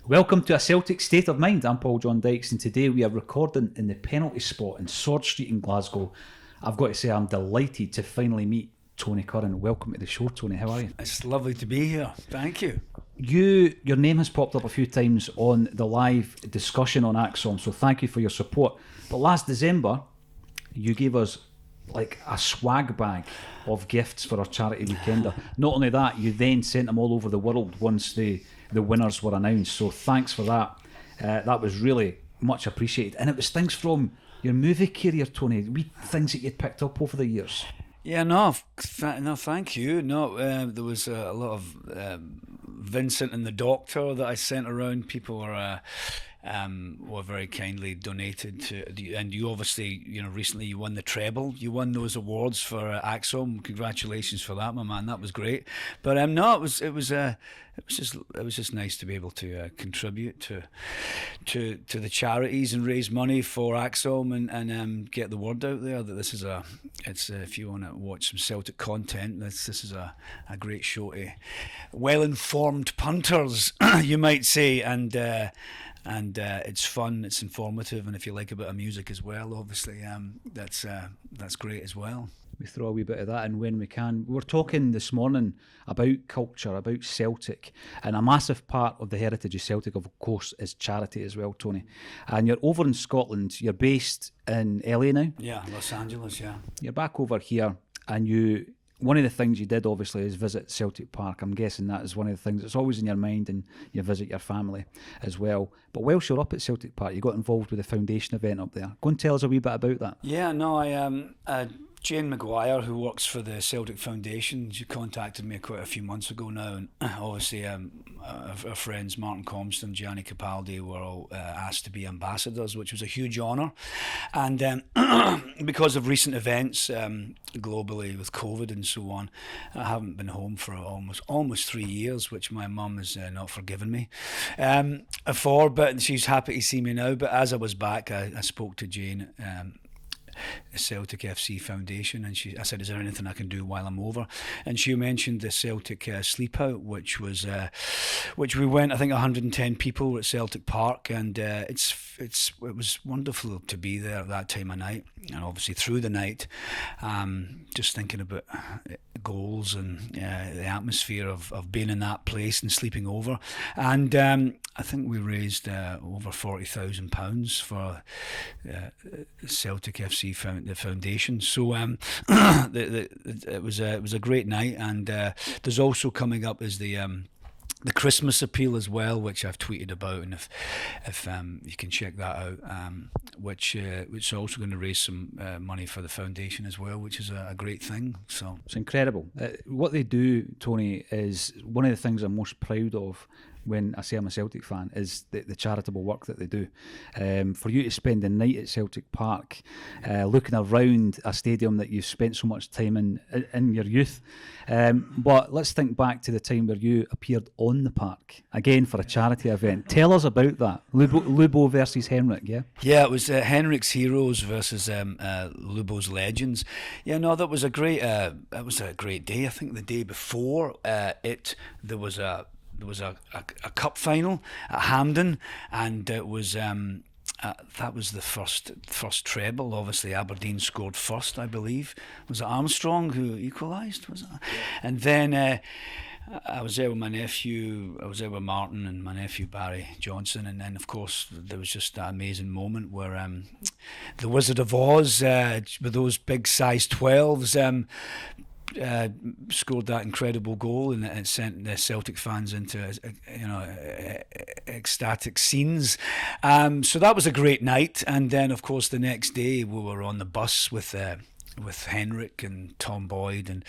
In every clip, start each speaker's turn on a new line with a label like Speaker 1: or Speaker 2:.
Speaker 1: Welcome to A Celtic State of Mind. I'm Paul John Dykes, and today we are recording in the penalty spot in Sword Street in Glasgow. I've got to say, I'm delighted to finally meet Tony Curran. Welcome to the show, Tony. How are you?
Speaker 2: It's lovely to be here. Thank you.
Speaker 1: Your name has popped up a few times on the live discussion on Acsom, so thank you for your support. But last December, you gave us like a swag bag of gifts for our charity weekender. Not only that, you then sent them all over the world once the winners were announced. So thanks for that. That was really much appreciated. And it was things from your movie career, Tony, things that you'd picked up over the years.
Speaker 2: Yeah, no, thank you. No, there was a lot of Vincent and the Doctor that I sent around. People were very kindly donated to, and you obviously, recently you won the treble. You won those awards for Acsom. Congratulations for that, my man. That was great. But no, it was just nice to be able to contribute to the charities and raise money for Acsom and get the word out there that this is if you want to watch some Celtic content, this is a great show to well-informed punters, you might say, and it's fun, it's informative, and if you like a bit of music as well, obviously, that's great as well.
Speaker 1: We throw a wee bit of that in when we can. We were talking this morning about culture, about Celtic, and a massive part of the heritage of Celtic, of course, is charity as well, Tony. And you're over in Scotland, you're based in LA now?
Speaker 2: Yeah, Los Angeles, yeah.
Speaker 1: You're back over here, and one of the things you did, obviously, is visit Celtic Park. I'm guessing that is one of the things that's always in your mind, and you visit your family as well. But whilst you're up at Celtic Park, you got involved with the foundation event up there. Go and tell us a wee bit about that.
Speaker 2: Yeah, no, Jane Maguire, who works for the Celtic Foundation, she contacted me quite a few months ago now, and obviously our friends Martin Compston, Gianni Capaldi were all asked to be ambassadors, which was a huge honour. And because of recent events globally with COVID and so on, I haven't been home for almost 3 years, which my mum has not forgiven me for, but she's happy to see me now. But as I was back, I spoke to Jane, the Celtic FC Foundation, and I said, is there anything I can do while I'm over? And she mentioned the Celtic Sleep Out, which we went, I think 110 people at Celtic Park, and it was wonderful to be there at that time of night, and obviously through the night, just thinking about goals and the atmosphere of being in that place and sleeping over. And I think we raised over £40,000 for Celtic FC the foundation. So it was a great night, and there's also coming up is the Christmas appeal as well, which I've tweeted about, and if you can check that out, which is also going to raise some money for the foundation as well, which is a great thing. So
Speaker 1: it's incredible. What they do, Tony, is one of the things I'm most proud of when I say I'm a Celtic fan, is the charitable work that they do. For you to spend the night at Celtic Park, looking around a stadium that you've spent so much time in your youth. But let's think back to the time where you appeared on the park, again for a charity event. Tell us about that. Lubo versus Henrik, yeah?
Speaker 2: Yeah, it was Henrik's Heroes versus Lubo's Legends. Yeah, no, that was a great day. I think the day before there was a cup final at Hampden, and it was that was the first treble. Obviously Aberdeen scored first, I believe. Was it Armstrong who equalised? Was it? And then I was there with my nephew. I was there with Martin and my nephew Barry Johnson, and then of course there was just that amazing moment where the Wizard of Oz with those big size 12s scored that incredible goal, and it sent the Celtic fans into ecstatic scenes. So that was a great night, and then of course the next day we were on the bus with Henrik and Tom Boyd and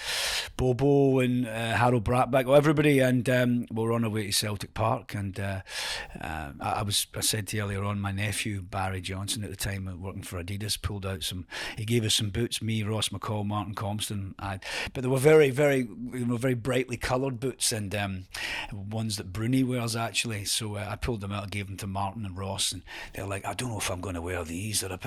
Speaker 2: Bobo and Harold Bratback, everybody, and we were on our way to Celtic Park, and I said to you earlier on, my nephew Barry Johnson at the time working for Adidas pulled out he gave us some boots, me, Ross McCall, Martin Compston, but they were very, very, very brightly coloured boots, and ones that Bruni wears actually, so I pulled them out and gave them to Martin and Ross, and they're like, I don't know if I'm going to wear these, they're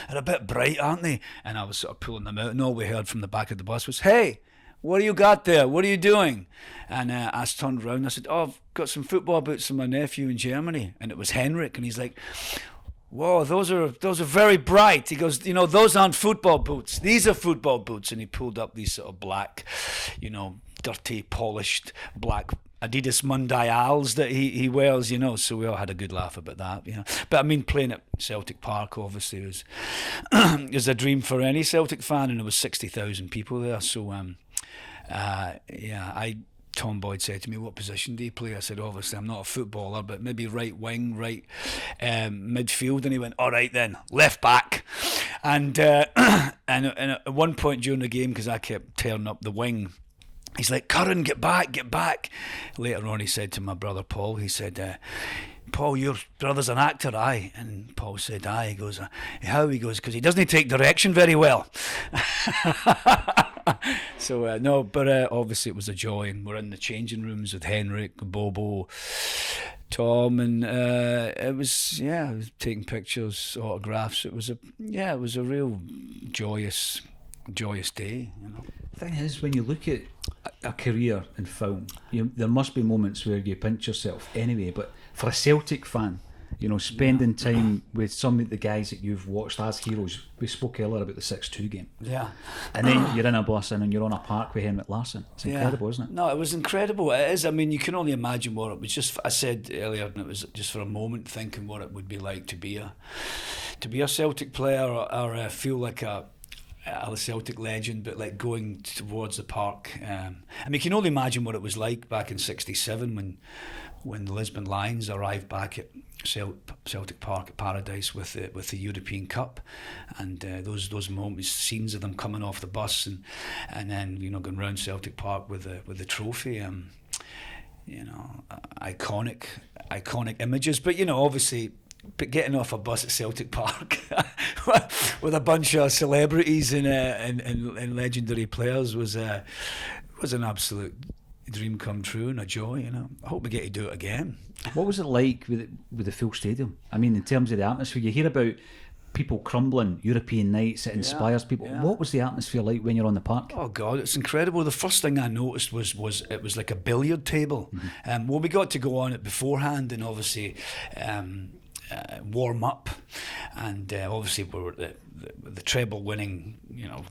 Speaker 2: a bit bright, aren't they? And I was sort of pulling them out, and all we heard from the back of the bus was, hey, what do you got there? What are you doing? And I turned around and I said, oh, I've got some football boots from my nephew in Germany. And it was Henrik. And he's like, whoa, those are very bright. He goes, those aren't football boots. These are football boots. And he pulled up these sort of black, dirty, polished black Adidas Mundials that he wears, so we all had a good laugh about that, But I mean, playing at Celtic Park obviously was is a dream for any Celtic fan, and there was 60,000 people there. So Tom Boyd said to me, what position do you play? I said, obviously I'm not a footballer, but maybe right wing, right midfield. And he went, all right then, left back. And at one point during the game, because I kept tearing up the wing, he's like, Curran, get back. Later on, he said to my brother Paul, he said, Paul, your brother's an actor, aye? And Paul said, aye. He goes, how? He goes, because he doesn't take direction very well. So, no, but obviously it was a joy, and we're in the changing rooms with Henrik, Bobo, Tom, and it was taking pictures, autographs. It was a real joyous day,
Speaker 1: The thing is, when you look at a career in film, there must be moments where you pinch yourself anyway, but for a Celtic fan, spending time with some of the guys that you've watched as heroes, we spoke earlier about the 6-2 game.
Speaker 2: Yeah.
Speaker 1: And then you're in a bus and you're on a park with Henrik Larsson. It's incredible, isn't it?
Speaker 2: No, it was incredible. It is. I mean, you can only imagine what it was. I said earlier, and it was just for a moment thinking what it would be like to be a Celtic player or feel like a Celtic legend, but like going towards the park. I mean, you can only imagine what it was like back in '67 when the Lisbon Lions arrived back at Celtic Park at Paradise with the European Cup, and those moments, scenes of them coming off the bus and then going round Celtic Park with the trophy. Iconic images, but obviously. But getting off a bus at Celtic Park with a bunch of celebrities and legendary players was an absolute dream come true and a joy. I hope we get to do it again.
Speaker 1: What was it like with the full stadium? I mean, in terms of the atmosphere, you hear about people crumbling European nights, it inspires people. Yeah. What was the atmosphere like when you're on the park?
Speaker 2: Oh God, it's incredible. The first thing I noticed was it was like a billiard table. Mm-hmm. Well, we got to go on it beforehand and obviously warm up, and obviously we were the treble winning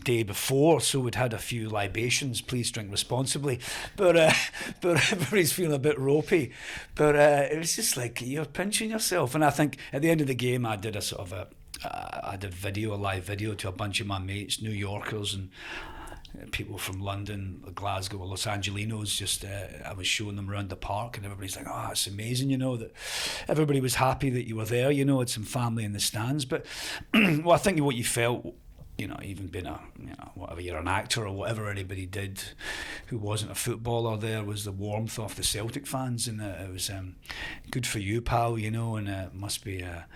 Speaker 2: day before, so we'd had a few libations. Please drink responsibly, but everybody's feeling a bit ropey, but it was just like you're pinching yourself. And I think at the end of the game I did a live video to a bunch of my mates, New Yorkers and people from London, Glasgow, Los Angelinos. Just I was showing them around the park, and everybody's like, "Oh, it's amazing!" That everybody was happy that you were there. Had some family in the stands, but well, I think what you felt, even being whatever, you're an actor or whatever anybody did who wasn't a footballer, there was the warmth of the Celtic fans, and it was good for you, pal. And it must be a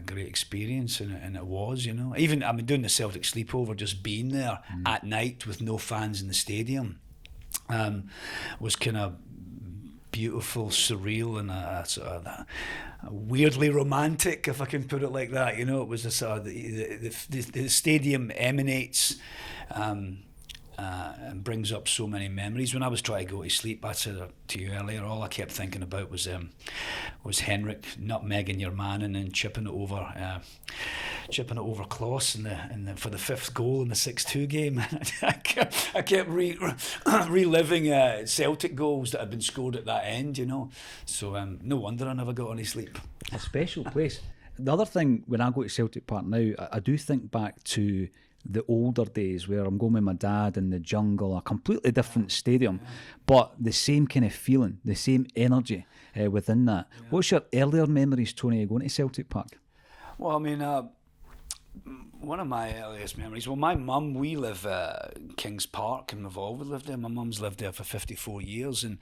Speaker 2: great experience, and it was. Even I mean, doing the Celtic sleepover, just being there at night with no fans in the stadium, was kind of beautiful, surreal, and a sort of weirdly romantic, if I can put it like that. It was a sort of the stadium emanates and brings up so many memories. When I was trying to go to sleep, I said to you earlier, all I kept thinking about was Henrik nutmegging your man and then chipping it over Kloss for the fifth goal in the 6-2 game. I kept reliving Celtic goals that had been scored at that end, So no wonder I never got any sleep.
Speaker 1: A special place. The other thing, when I go to Celtic Park now, I do think back to the older days where I'm going with my dad in the jungle, a completely different stadium, but the same kind of feeling, the same energy within that. Yeah. What's your earlier memories, Tony, of going to Celtic Park?
Speaker 2: Well, I mean, one of my earliest memories, my mum, we live Kings Park, and we've always lived there. My mum's lived there for 54 years, and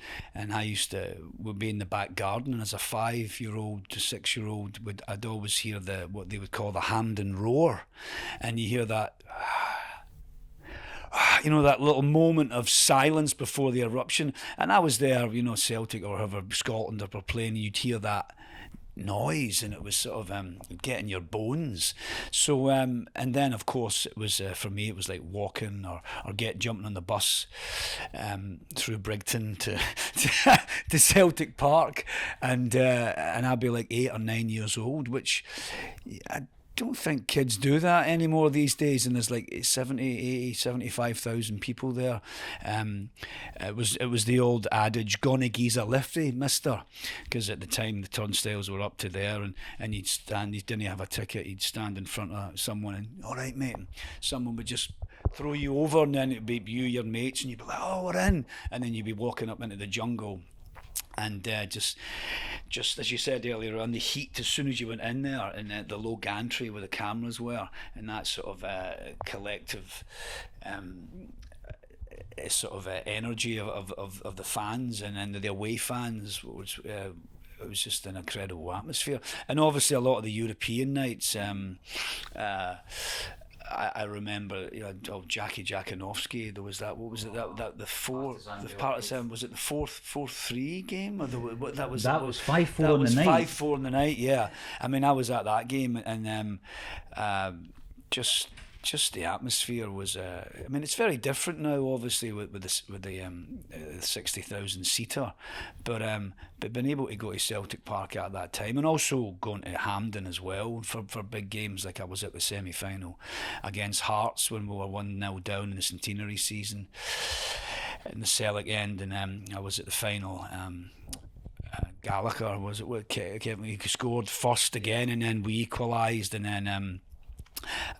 Speaker 2: we'd be in the back garden, and as a 5-year-old to 6-year-old, I'd always hear what they would call the Hampden roar, and you hear that, that little moment of silence before the eruption. And I was there, Celtic or whoever, Scotland were playing, and you'd hear that noise, and it was sort of getting your bones. So and then of course it was for me it was like walking or jumping on the bus through Brigton to to Celtic Park, and I'd be like 8 or 9 years old, which I don't think kids do that anymore these days, and there's like 70, 80, 75,000 people there. It was the old adage, "Gonna geezer lifty, mister," because at the time the turnstiles were up to there, and you'd stand, you didn't have a ticket, you'd stand in front of someone and, "All right, mate," and someone would just throw you over, and then it'd be you, your mates, and you'd be like, "Oh, we're in," and then you'd be walking up into the jungle. And just as you said earlier on, the heat as soon as you went in there, and the low gantry where the cameras were, and that sort of collective energy of the fans, and then the away fans, which it was just an incredible atmosphere. And obviously a lot of the European nights, I remember, Jackie Jakanowski. There was that. What was it? That the Partisan. Was it the 4-3 game? Or that was
Speaker 1: 5-4 on the night.
Speaker 2: 5-4 on the night. Yeah. I mean, I was at that game, and just the atmosphere was. I mean, it's very different now, obviously, with the 60,000 seater, but being able to go to Celtic Park at that time, and also going to Hampden as well for big games. Like I was at the semi-final against Hearts when we were 1-0 down in the centenary season in the Celtic end, and I was at the final. Gallagher was it? Kevin, he scored first again, and then we equalised, and then.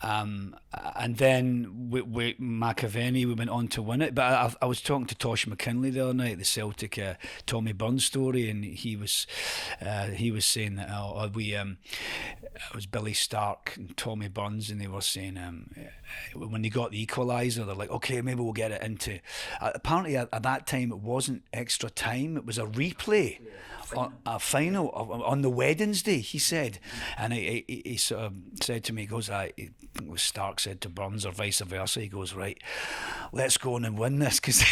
Speaker 2: And then with McAvenny, we went on to win it. But I was talking to Tosh McKinley the other night, the Celtic Tommy Burns story, and he was saying that it was Billy Stark and Tommy Burns, and they were saying when they got the equaliser, they're like, okay, maybe we'll get it into. Apparently at that time it wasn't extra time; it was a replay. A final on the Wednesday, he said, and he sort of said to me, he goes, I think it was Stark said to Burns or vice versa, he goes, right, let's go on and win this, because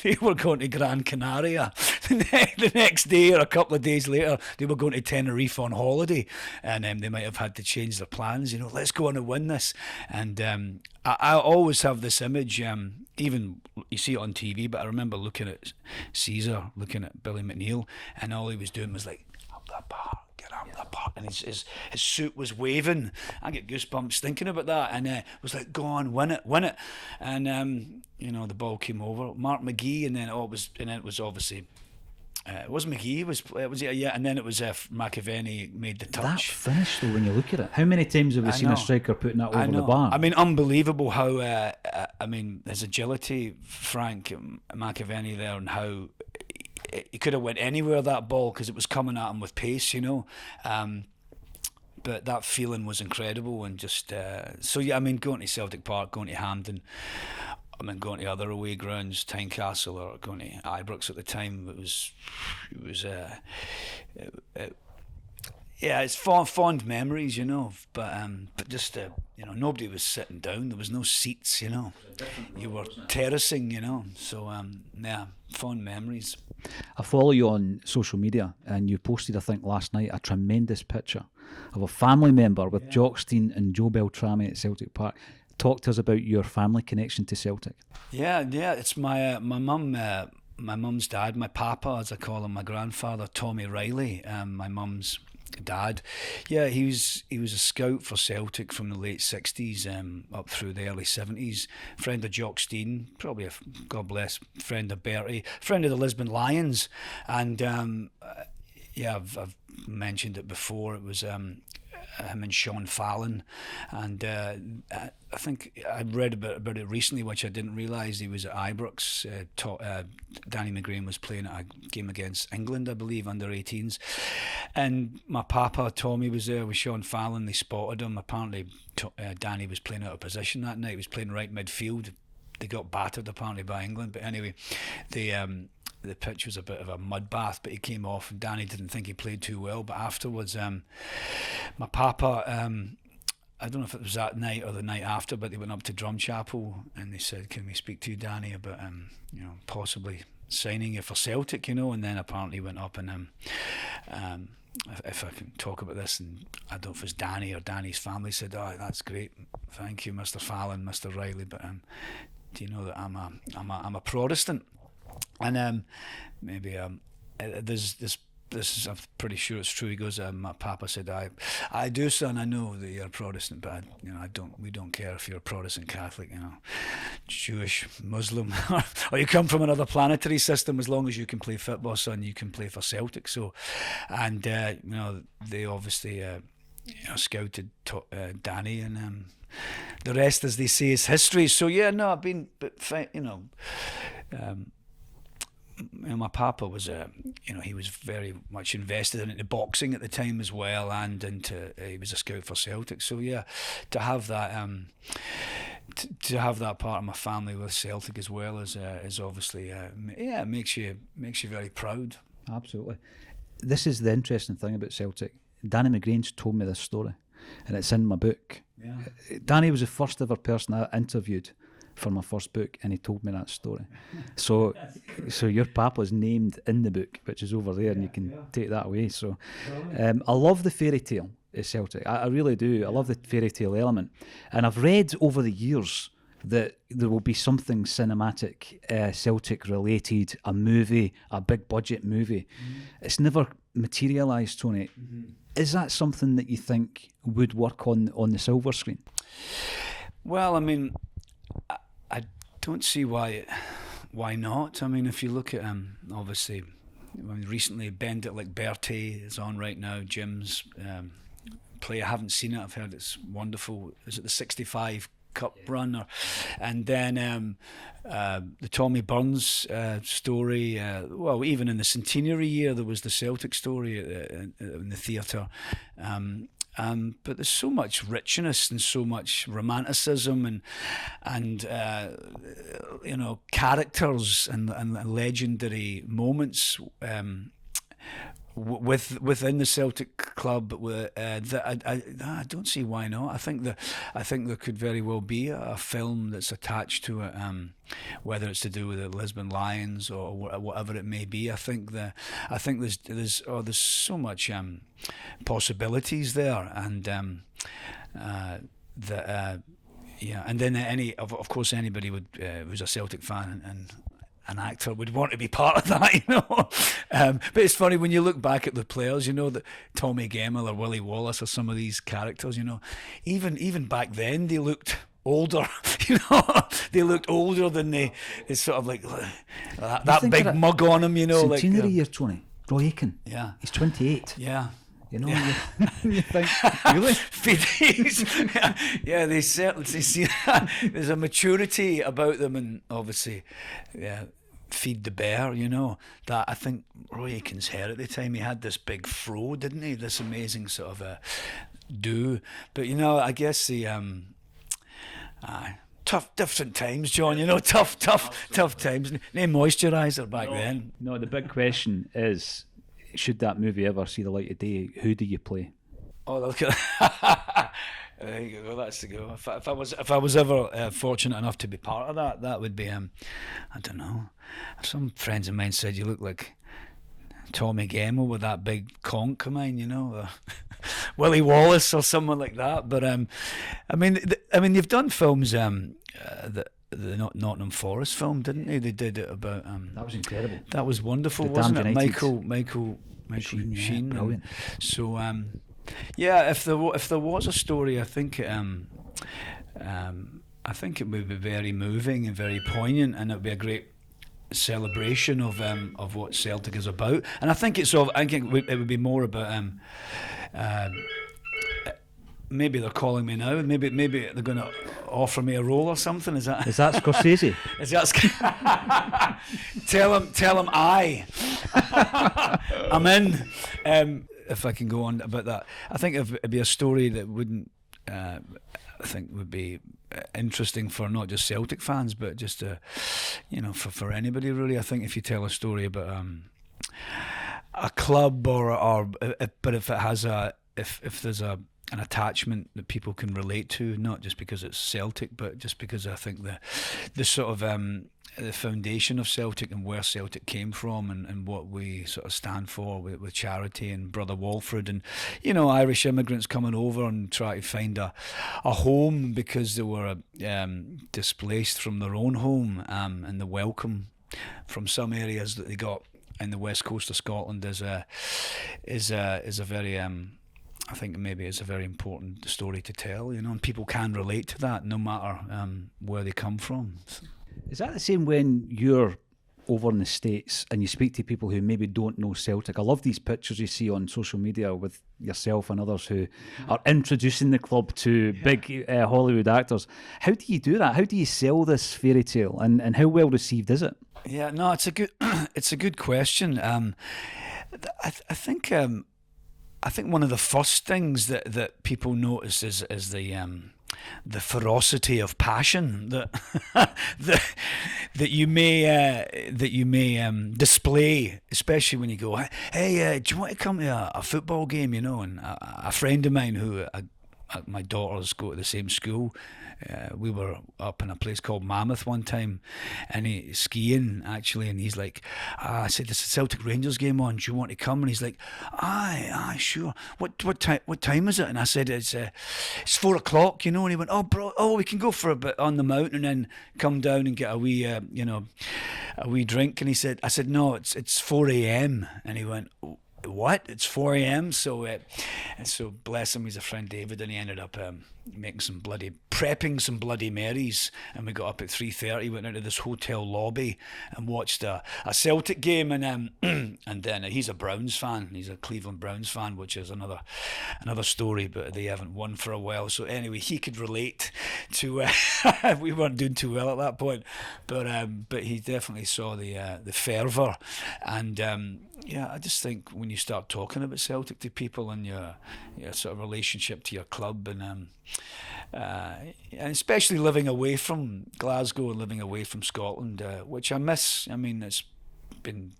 Speaker 2: they were going to Gran Canaria the next day, or a couple of days later they were going to Tenerife on holiday, and they might have had to change their plans, let's go on and win this. And I always have this image, even you see it on TV, but I remember looking at Caesar, looking at Billy McNeil, and all he was doing was like, up that bar, get up that bar, and his suit was waving. I get goosebumps thinking about that, and it was like, go on, win it, and the ball came over, Mark McGee, and then it was obviously. It was McGee, and then it was McAvenny made the touch.
Speaker 1: That finish, though, when you look at it, how many times have we seen a striker putting that over the bar?
Speaker 2: I mean, unbelievable how, his agility, Frank McAvenny there, and how he could have went anywhere, that ball, because it was coming at him with pace, but that feeling was incredible, and just, going to Celtic Park, going to Hampden, going to other away grounds, Tynecastle, or going to Ibrox at the time. It's fond memories, but just nobody was sitting down. There was no seats, You were terracing, So fond memories.
Speaker 1: I follow you on social media, and you posted, I think, last night, a tremendous picture of a family member with Jock Stein and Joe Beltrami at Celtic Park. Talk to us about your family connection to Celtic. Yeah,
Speaker 2: it's my mum, my mum's dad, my papa, as I call him, my grandfather, Tommy Riley, my mum's dad. Yeah, he was a scout for Celtic from the late 60s up through the early 70s. Friend of Jock Stein, probably a, God bless, friend of Bertie, friend of the Lisbon Lions, and I've mentioned it before. It was him and Sean Fallon, and I think I read about it recently, which I didn't realise. He was at Ibrox. Danny McGrain was playing at a game against England, I believe, under 18s, and my papa Tommy was there with Sean Fallon. They spotted him. Apparently Danny was playing out of position that night. He was playing right midfield. They got battered apparently by England, but anyway, the pitch was a bit of a mud bath, but he came off, and Danny didn't think he played too well. But afterwards, my papa, I don't know if it was that night or the night after, but they went up to Drumchapel and they said, can we speak to you, Danny, about possibly signing you for Celtic, and then apparently went up and if I can talk about this, and I don't know if it's Danny or Danny's family said, "Oh, that's great, thank you, Mr. Fallon, Mr. Riley," but do you know that I'm a Protestant, and maybe there's this is, I'm pretty sure it's true. He goes, my papa said, I do, son, I know that you're a Protestant, but we don't care if you're a Protestant, Catholic, Jewish, Muslim, or you come from another planetary system. As long as you can play football, son, you can play for Celtic. So, and they obviously scouted Danny, and the rest, as they say, is history. So yeah, no, I've been, but my papa was he was very much invested into boxing at the time as well, and he was a scout for Celtic. So yeah, to have that to have that part of my family with Celtic as well is obviously it makes you very proud.
Speaker 1: Absolutely. This is the interesting thing about Celtic. Danny McGrange told me this story, and it's in my book.
Speaker 2: Yeah.
Speaker 1: Danny was the first ever person I interviewed for my first book, and he told me that story. So your papa's named in the book, which is over there, and you can take that away. So I love the fairy tale at Celtic. I really do. I love the fairy tale element. And I've read over the years that there will be something cinematic, Celtic related, a movie, a big budget movie. It's never materialised, Tony. Is that something that you think would work on the silver screen?
Speaker 2: Well, I mean, I don't see why not. I mean, if you look at obviously, recently Bend It Like Bertie is on right now. Jim's play. I haven't seen it. I've heard it's wonderful. Is it the 65 Cup run? And then the Tommy Burns story. Well, even in the centenary year, there was the Celtic story in the theatre. But there's so much richness and so much romanticism and characters and legendary moments within the Celtic club that I don't see why not. I think there could very well be a film that's attached to it, whether it's to do with the Lisbon Lions or whatever it may be. I think there's so much possibilities there, and and then of course anybody who's a Celtic fan and an actor would want to be part of that, but it's funny when you look back at the players, that Tommy Gemmell or Willie Wallace or some of these characters, even back then they looked older. They looked older than it's sort of like that big mug on him,
Speaker 1: Centenary year, Tony. Roy Aitken.
Speaker 2: Yeah,
Speaker 1: he's 28.
Speaker 2: Yeah.
Speaker 1: You think, really?
Speaker 2: Yeah, they certainly see there's a maturity about them, and obviously, feed the bear, that I think Roy Aitken's hair at the time, he had this big fro, didn't he? This amazing sort of do. But I guess the different times, John. Tough times. No moisturiser back then.
Speaker 1: No, the big question is, should that movie ever see the light of day, who do you play?
Speaker 2: Oh, look at that. There you go. That's the go. If I was ever fortunate enough to be part of that would be I don't know. Some friends of mine said you look like Tommy Gemmell with that big conch of mine, or Willie Wallace or someone like that. But I mean, you've done films the Nottingham Forest film, didn't they? They did it about
Speaker 1: that was incredible.
Speaker 2: That was wonderful, wasn't it? Michael Sheen.
Speaker 1: Brilliant.
Speaker 2: So if there was a story, I think it would be very moving and very poignant, and it would be a great celebration of what Celtic is about. And I think it would be more about maybe they're calling me now. Maybe they're going to offer me a role or something. Is that
Speaker 1: Scorsese?
Speaker 2: Is that tell him I'm in. If I can go on about that, I think it'd be a story that wouldn't. I think would be interesting for not just Celtic fans, but just for anybody really. I think if you tell a story about a club but if it has if there's an attachment that people can relate to, not just because it's Celtic, but just because I think the sort of the foundation of Celtic and where Celtic came from, and what we sort of stand for with charity and Brother Walfred, and Irish immigrants coming over and trying to find a home because they were displaced from their own home, and the welcome from some areas that they got in the west coast of Scotland is a very I think maybe it's a very important story to tell, and people can relate to that no matter where they come from.
Speaker 1: Is that the same when you're over in the States and you speak to people who maybe don't know Celtic? I love these pictures you see on social media with yourself and others who are introducing the club to big Hollywood actors. How do you do that? How do you sell this fairy tale, and how well received is it?
Speaker 2: Yeah, no, it's a good question. I think one of the first things that people notice is the ferocity of passion that that you may display, especially when you go, hey, do you want to come to a football game? And a friend of mine who my daughters go to the same school. We were up in a place called Mammoth one time, and skiing actually, and he's like, I said, there's a Celtic Rangers game on, do you want to come? And he's like, aye, sure. What time is it? And I said, it's 4 o'clock, and he went, we can go for a bit on the mountain and then come down and get a wee drink. And I said, no, it's 4 a.m. And he went, what? It's 4 a.m. So bless him, he's a friend David, and he ended up prepping some Bloody Marys, and we got up at 3:30, went into this hotel lobby and watched a Celtic game, and then he's a Browns fan, he's a Cleveland Browns fan, which is another story, but they haven't won for a while. So anyway, he could relate to we weren't doing too well at that point, but he definitely saw the fervour, and I just think when you start talking about Celtic to people and your sort of relationship to your club, and especially living away from Glasgow and living away from Scotland, which I miss. I mean, it's been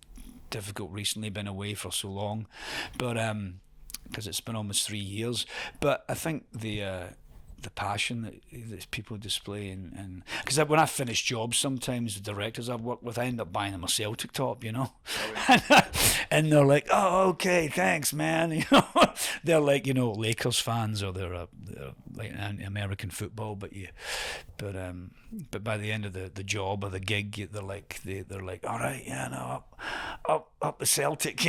Speaker 2: difficult recently, been away for so long, but because it's been almost 3 years. But I think the passion that people display, and because when I finish jobs, sometimes the directors I've worked with, I end up buying them a Celtic top, and they're like, oh, okay, thanks, man. They're like, Lakers fans, or they're like American football, but by the end of the job or the gig, they're like, all right, up the Celtic,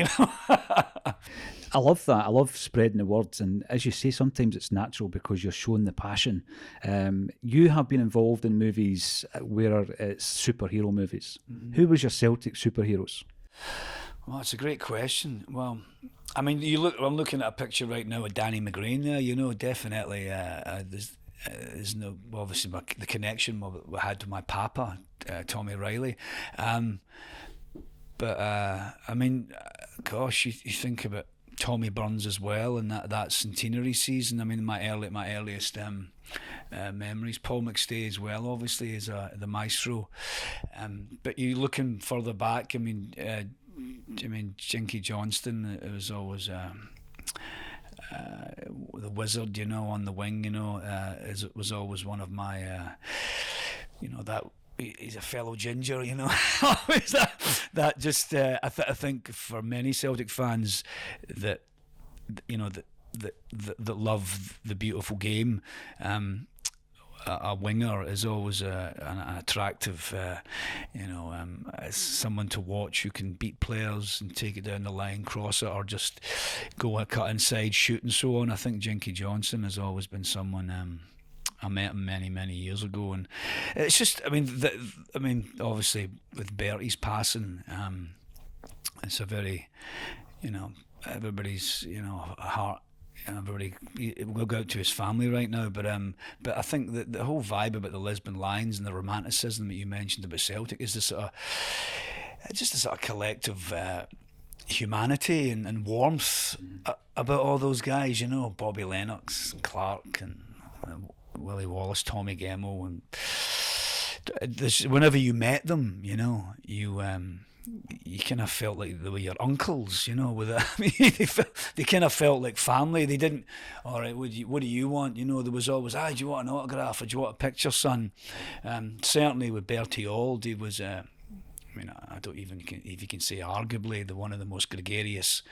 Speaker 1: I love that. I love spreading the words, and as you say, sometimes it's natural because you're showing the passion. You have been involved in movies where it's superhero movies. Mm-hmm. Who was your Celtic superheroes?
Speaker 2: Well, that's a great question. Well, I mean, I'm looking at a picture right now of Danny McGrain there. Definitely. There's no, obviously, the connection we had to my papa, Tommy Riley. But I mean, gosh, you think about Tommy Burns as well, and that centenary season. I mean, my earliest memories. Paul McStay as well, obviously, is the maestro. But you looking further back, I mean, Jinky Johnston, it was always the wizard, on the wing, it was always one of my, that. He's a fellow ginger, Always that just I think for many Celtic fans that that love the beautiful game, a winger is always an attractive, as someone to watch who can beat players and take it down the line, cross it, or just go a cut inside, shoot, and so on. I think Jinky Johnson has always been someone. I met him many years ago, and it's just, I mean, obviously with Bertie's passing, it's a very, everybody's, heart. Everybody will go out to his family right now, but I think that the whole vibe about the Lisbon Lions and the romanticism that you mentioned about Celtic is just a sort of collective humanity and warmth about all those guys, Bobby Lennox, and Clark, and Willie Wallace, Tommy Gemmell, and whenever you met them, you you kind of felt like they were your uncles, you know. With I mean, they kind of felt like family. They didn't. All right, what do you want? You know, there was always, do you want an autograph or do you want a picture, son? Certainly with Bertie Auld, he was. I mean, I don't even if you can say arguably one of the most gregarious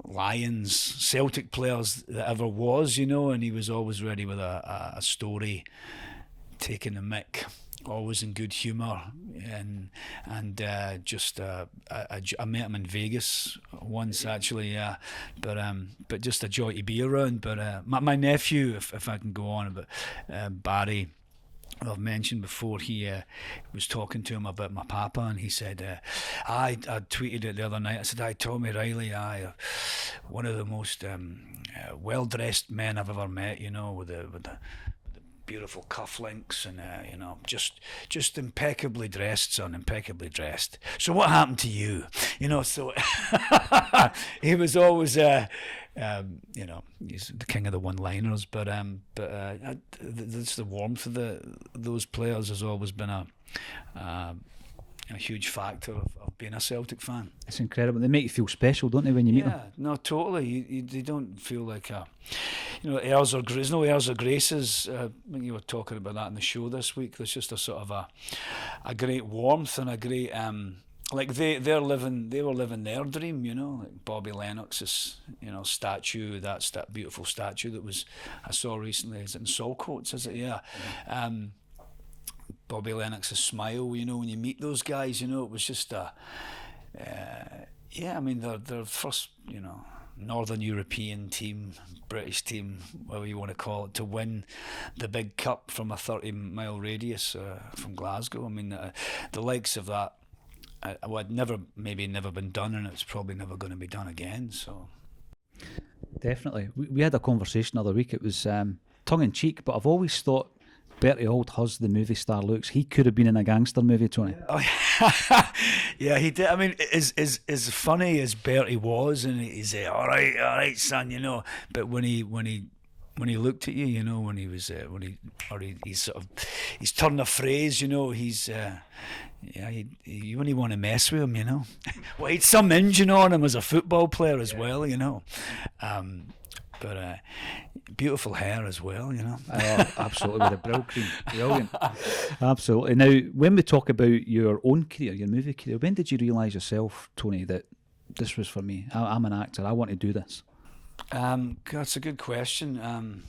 Speaker 2: Lions Celtic players that ever was, you know, and he was always ready with a story, taking the mick, always in good humour, and just I met him in Vegas once actually, yeah, but just a joy to be around. But my nephew, if I can go on about Barry, I've mentioned before, he was talking to him about my papa, and he said, I tweeted it the other night. I said, Tommy Riley, one of the most well-dressed men I've ever met, you know, with the beautiful cufflinks and you know, just impeccably dressed, son, impeccably dressed. So what happened to you? You know, so he was always you know, he's the king of the one-liners, but that's the warmth of those players has always been a huge factor of being a Celtic fan.
Speaker 1: It's incredible. They make you feel special, don't they, when you meet them?
Speaker 2: Yeah, no, totally. They don't feel like you know, airs or graces. No airs or graces. I think you were talking about that in the show this week. There's just a sort of a great warmth and a great like they were living their dream, you know. Like Bobby Lennox's, you know, statue. That's that beautiful statue that was I saw recently. Is it in Saltcoats? Is it? Yeah. Bobby Lennox's smile, you know, when you meet those guys, you know, it was just yeah, I mean, they're first, you know, Northern European team, British team, whatever you want to call it, to win the big cup from a 30-mile radius from Glasgow. I mean, the likes of that would never been done, and it's probably never going to be done again. So
Speaker 1: definitely, we had a conversation the other week. It was tongue in cheek, but I've always thought Bertie Auld has the movie star looks. He could have been in a gangster movie, Tony.
Speaker 2: Yeah, he did. I mean, as funny as Bertie was, and he said, all right, son, you know. But when he looked at you, you know, when he was he's sort of he's turned a phrase, you know, he's you wouldn't want to mess with him, you know. Well, he'd some engine on him as a football player as well, you know. But beautiful hair as well, you know.
Speaker 1: Oh, absolutely, with the brow cream, brilliant. Absolutely. Now, when we talk about your own career, your movie career, when did you realise yourself, Tony, that this was for me? I'm an actor. I want to do this.
Speaker 2: That's a good question.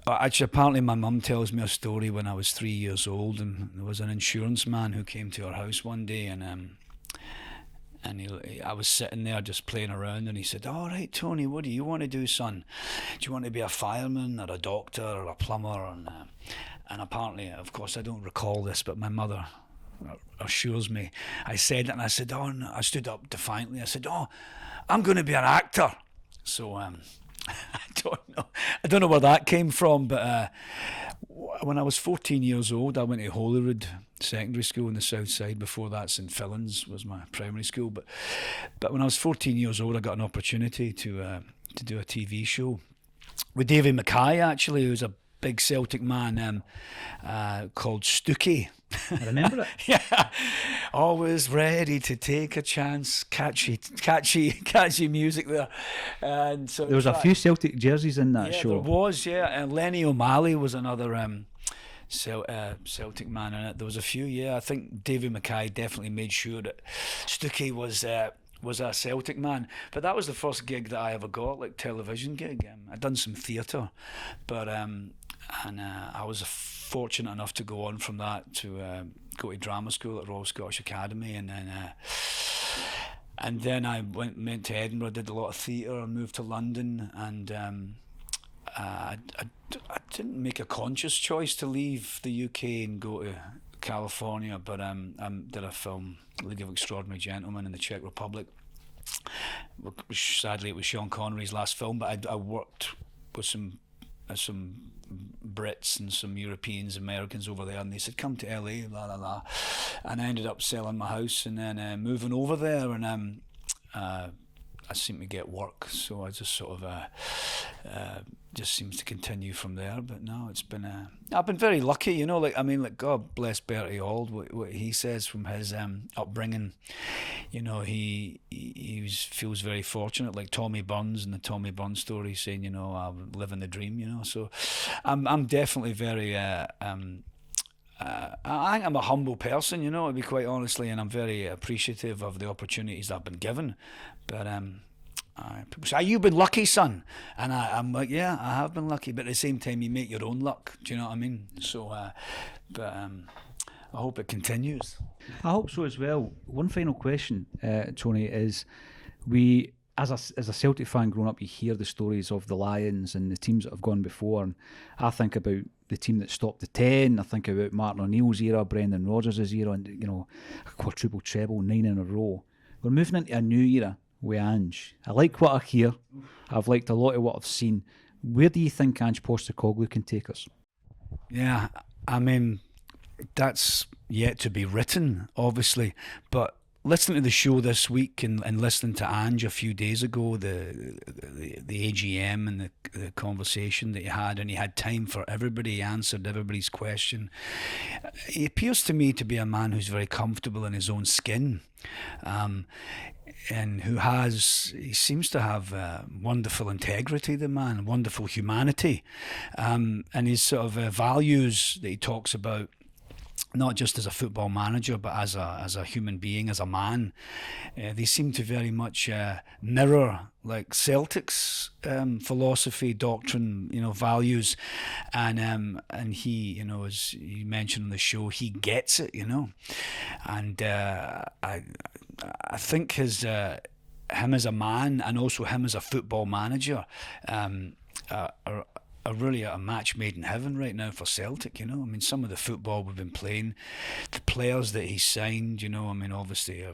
Speaker 2: Actually, apparently my mum tells me a story when I was 3 years old, and there was an insurance man who came to our house one day, and I was sitting there just playing around, and he said, all right, Tony, what do you want to do, son? Do you want to be a fireman or a doctor or a plumber? And apparently, of course, I don't recall this, but my mother assures me. I said it, and I said, oh, no. I stood up defiantly. I said, oh, I'm going to be an actor. So I don't know where that came from, but when I was 14 years old, I went to Holyrood Secondary School in the south side. Before that, St Fillins was my primary school. But when I was 14 years old, I got an opportunity to do a TV show with Davy Mackay, actually, who's a big Celtic man, called Stookie.
Speaker 1: I remember it.
Speaker 2: Yeah, always ready to take a chance. Catchy music there. And so
Speaker 1: there was a few Celtic jerseys in that show.
Speaker 2: There was, yeah. And Lenny O'Malley was another Celtic man in it. There was a few, yeah. I think Davy Mackay definitely made sure that Stookie was a Celtic man. But that was the first gig that I ever got, like television gig. I'd done some theatre, but I was fortunate enough to go on from that to go to drama school at Royal Scottish Academy, and then I went to Edinburgh, did a lot of theatre, and moved to London, and I didn't make a conscious choice to leave the UK and go to California, but I did a film, League of Extraordinary Gentlemen, in the Czech Republic, which sadly it was Sean Connery's last film, but I worked with some Brits and some Europeans, Americans over there, and they said, come to LA, la la la, and I ended up selling my house and then moving over there, and I seem to get work, so I just sort of just seems to continue from there. But no, it's been I've been very lucky, you know. Like God bless Bertie Auld, what he says from his upbringing. You know, he feels very fortunate, like Tommy Burns and the Tommy Burns story, saying, you know, I'm living the dream. You know, so I'm definitely very. I think I'm a humble person, you know, to be quite honestly, and I'm very appreciative of the opportunities I've been given. But people say, you've been lucky, son. And I'm like, yeah, I have been lucky. But at the same time, you make your own luck. Do you know what I mean? So, I hope it continues.
Speaker 1: I hope so as well. One final question, Tony, is as a Celtic fan growing up, you hear the stories of the Lions and the teams that have gone before, and I think about the team that stopped the 10. I think about Martin O'Neill's era, Brendan Rodgers' era, and, you know, a quadruple treble, 9 in a row. We're moving into a new era with Ange. I like what I hear. I've liked a lot of what I've seen. Where do you think Ange Postecoglou can take us?
Speaker 2: Yeah, I mean, that's yet to be written, obviously, but listening to the show this week and listening to Ange a few days ago, the AGM and the conversation that he had, and he had time for everybody, he answered everybody's question. He appears to me to be a man who's very comfortable in his own skin, and he seems to have wonderful integrity, the man, wonderful humanity, and his sort of values that he talks about, not just as a football manager, but as a human being, as a man. They seem to very much mirror like Celtic's philosophy, doctrine, you know, values, and he, you know, as you mentioned on the show, he gets it, you know, and I think him as a man and also him as a football manager are really a match made in heaven right now for Celtic, you know. I mean, some of the football we've been playing, the players that he signed, you know, I mean, obviously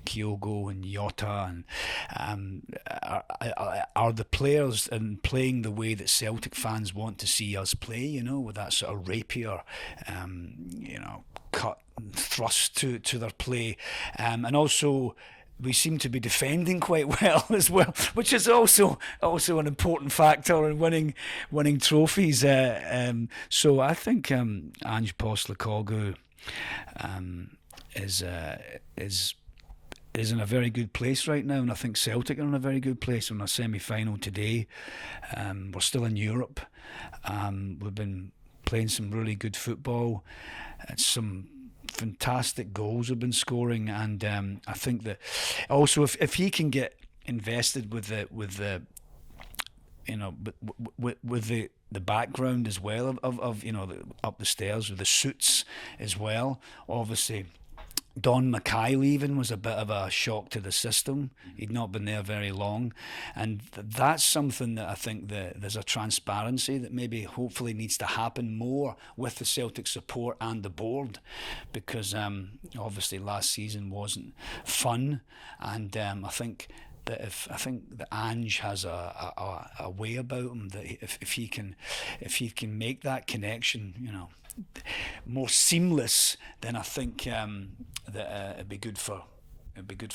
Speaker 2: Kyogo and Jota and are the players and playing the way that Celtic fans want to see us play, you know, with that sort of rapier, you know, cut and thrust to their play, and also we seem to be defending quite well as well, which is also an important factor in winning trophies. So I think Ange Postecoglou is in a very good place right now, and I think Celtic are in a very good place. We're in a semi-final today. We're still in Europe. We've been playing some really good football. Some fantastic goals have been scoring, and I think that also if he can get invested with the you know with the background as well of you know up the stairs with the suits as well, obviously Don McKay even was a bit of a shock to the system. He'd not been there very long, and that's something that I think that there's a transparency that maybe hopefully needs to happen more with the Celtic support and the board, because obviously last season wasn't fun, and I think that Ange has a way about him that if he can make that connection, you know, more seamless, then I think that it'd be good for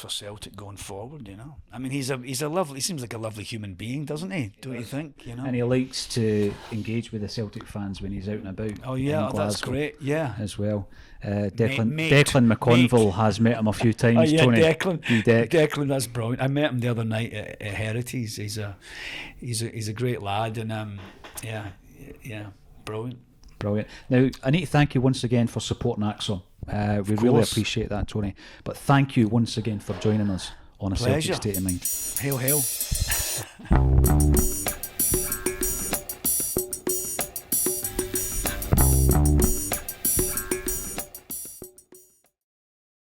Speaker 2: Celtic going forward. You know, I mean, he seems like a lovely human being, doesn't he? Don't you think? You know,
Speaker 1: and he likes to engage with the Celtic fans when he's out and about.
Speaker 2: Oh yeah, that's great. Yeah,
Speaker 1: as well. Declan McConville has met him a few times.
Speaker 2: Oh yeah,
Speaker 1: Tony.
Speaker 2: Declan, that's brilliant. I met him the other night at Heritage. He's a great lad, and yeah, brilliant.
Speaker 1: Brilliant. Now, I need to thank you once again for supporting Acsom. We really appreciate that, Tony. But thank you once again for joining us on A Celtic State of Mind.
Speaker 2: Hail, hail.